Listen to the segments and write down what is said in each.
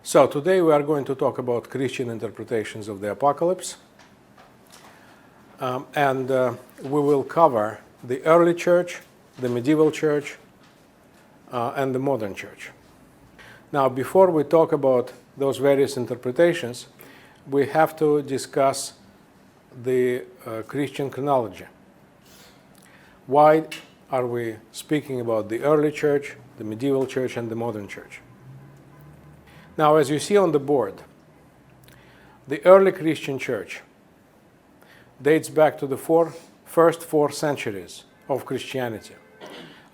So today we are going to talk about Christian interpretations of the Apocalypse, and we will cover the early church, the medieval church, and the modern church. Now, before we talk about those various interpretations, we have to discuss the Christian chronology. Why are we speaking about the early church, the medieval church, and the modern church? Now, as you see on the board, the early Christian church dates back to the first 4 centuries of Christianity.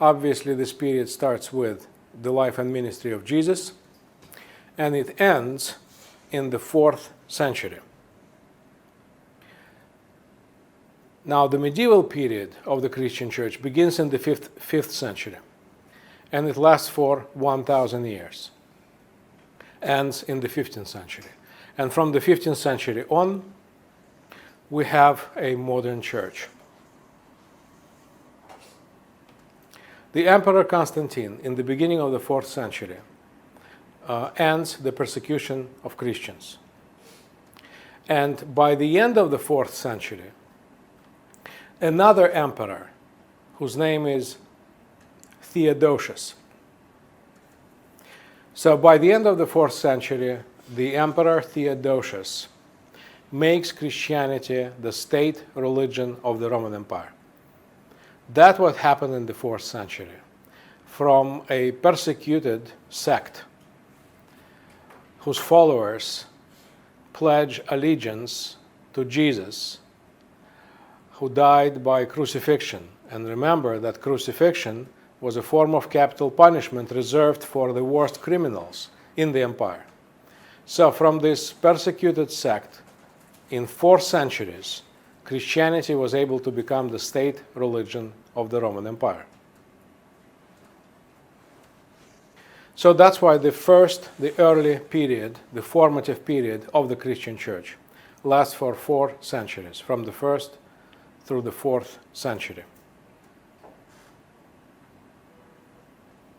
Obviously, this period starts with the life and ministry of Jesus, and it ends in the 4th century. Now, the medieval period of the Christian church begins in the 5th century, and it lasts for 1,000 years. Ends in the 15th century. And from the 15th century on, we have a modern church. The Emperor Constantine, in the beginning of the 4th century, ends the persecution of Christians. And by the end of the 4th century, another emperor, whose name is Theodosius. So by the end of the 4th century, the Emperor Theodosius makes Christianity the state religion of the Roman Empire. That's what happened in the 4th century. From a persecuted sect whose followers pledge allegiance to Jesus, who died by crucifixion. And remember that crucifixion was a form of capital punishment reserved for the worst criminals in the empire. So from this persecuted sect, in 4 centuries, Christianity was able to become the state religion of the Roman Empire. So that's why the early period, the formative period of the Christian church, lasts for 4 centuries, from the 1st through the 4th century.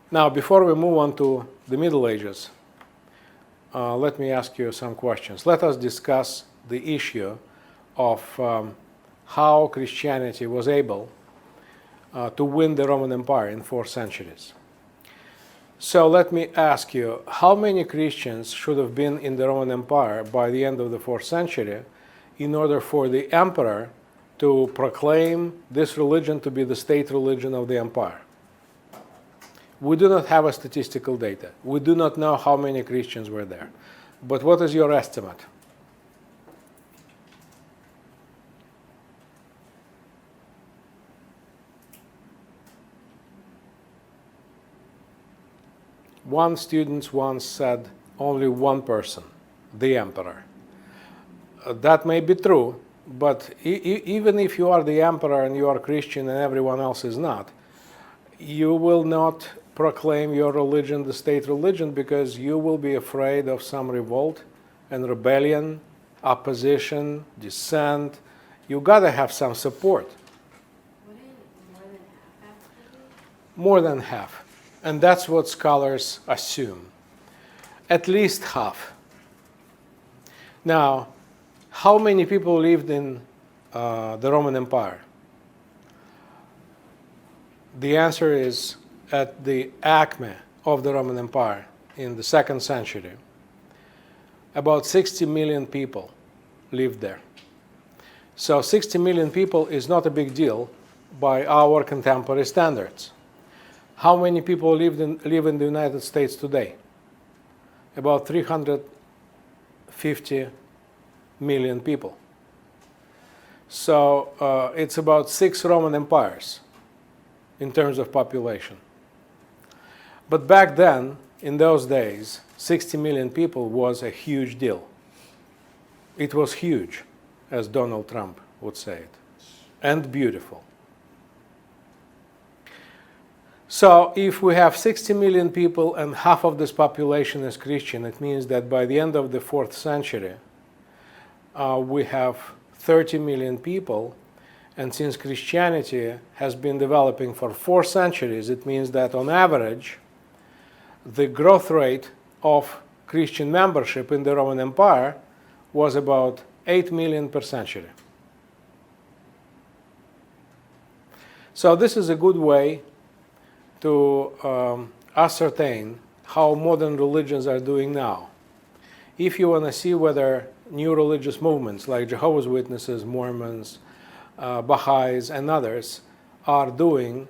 Now, before we move on to the Middle Ages, let me ask you some questions. Let us discuss the issue of how Christianity was able to win the Roman Empire in 4 centuries. So let me ask you, how many Christians should have been in the Roman Empire by the end of the 4th century in order for the emperor to proclaim this religion to be the state religion of the empire? We do not have a statistical data. We do not know how many Christians were there. But what is your estimate? One student once said only one person, the emperor. That may be true, but even if you are the emperor and you are Christian and everyone else is not, you will not proclaim your religion the state religion because you will be afraid of some revolt and rebellion, opposition, dissent. You gotta have some support. Wouldn't more than half have to be? More than half. And that's what scholars assume. At least half. Now, how many people lived in the Roman Empire? The answer is at the acme of the Roman Empire in the 2nd century. About 60 million people lived there. So 60 million people is not a big deal by our contemporary standards. How many people live in the United States today? About 350 million people. So it's about 6 Roman empires in terms of population. But back then, in those days, 60 million people was a huge deal. It was huge, as Donald Trump would say it, and beautiful. So if we have 60 million people and half of this population is Christian, it means that by the end of the 4th century, we have 30 million people. And since Christianity has been developing for 4 centuries, it means that on average, the growth rate of Christian membership in the Roman Empire was about 8 million per century. So this is a good way to ascertain how modern religions are doing now. If you want to see whether new religious movements like Jehovah's Witnesses, Mormons, Baha'is, and others are doing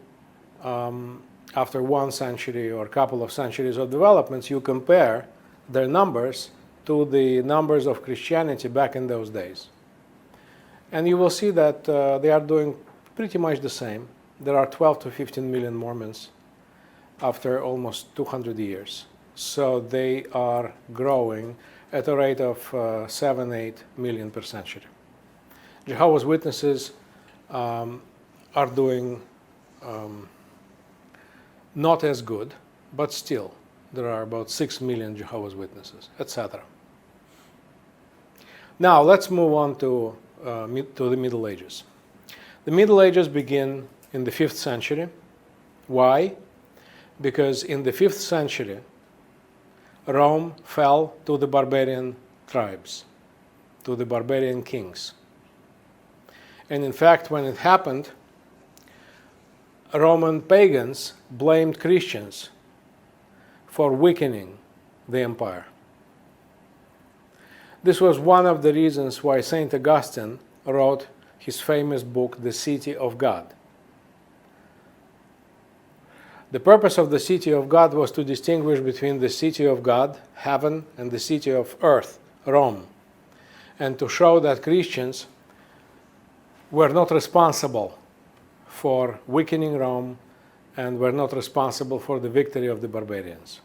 after 1 century or a couple of centuries of developments, you compare their numbers to the numbers of Christianity back in those days. And you will see that they are doing pretty much the same. There are 12 to 15 million Mormons after almost 200 years. So they are growing at a rate of 7, 8 million per century. Jehovah's Witnesses are doing not as good, but still there are about 6 million Jehovah's Witnesses, etc. Now let's move on to the Middle Ages. The Middle Ages begin in the 5th century. Why? Because in the 5th century, Rome fell to the barbarian tribes, to the barbarian kings. And in fact, when it happened, Roman pagans blamed Christians for weakening the empire. This was one of the reasons why St. Augustine wrote his famous book, The City of God. The purpose of the City of God was to distinguish between the City of God, heaven, and the City of earth, Rome, and to show that Christians were not responsible for weakening Rome and were not responsible for the victory of the barbarians.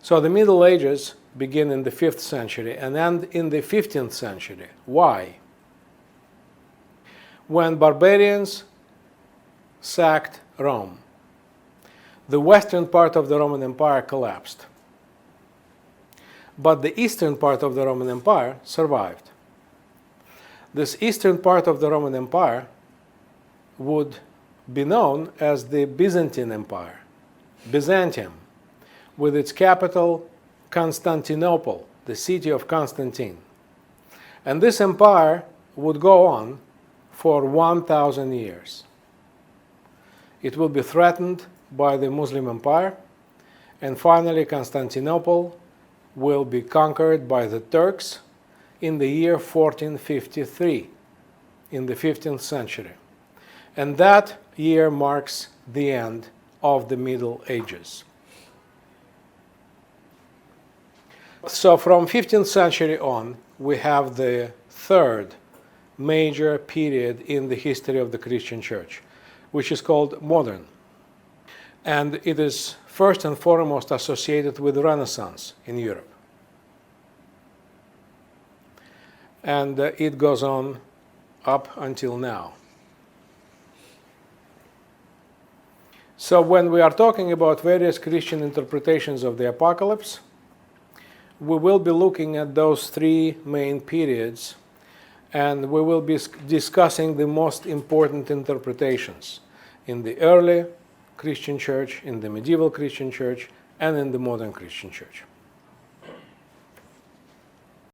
So the Middle Ages begin in the 5th century and end in the 15th century. Why? When barbarians sacked Rome, the western part of the Roman Empire collapsed. But the eastern part of the Roman Empire survived. This eastern part of the Roman Empire would be known as the Byzantine Empire, Byzantium, with its capital Constantinople, the city of Constantine. And this empire would go on for 1,000 years. It will be threatened by the Muslim Empire, and finally Constantinople will be conquered by the Turks in the year 1453, in the 15th century. And that year marks the end of the Middle Ages. So from 15th century on, we have the third major period in the history of the Christian Church, which is called modern. And it is first and foremost associated with the Renaissance in Europe. And it goes on up until now. So when we are talking about various Christian interpretations of the Apocalypse, we will be looking at those three main periods, and we will be discussing the most important interpretations in the early Christian Church, in the medieval Christian Church, and in the modern Christian Church.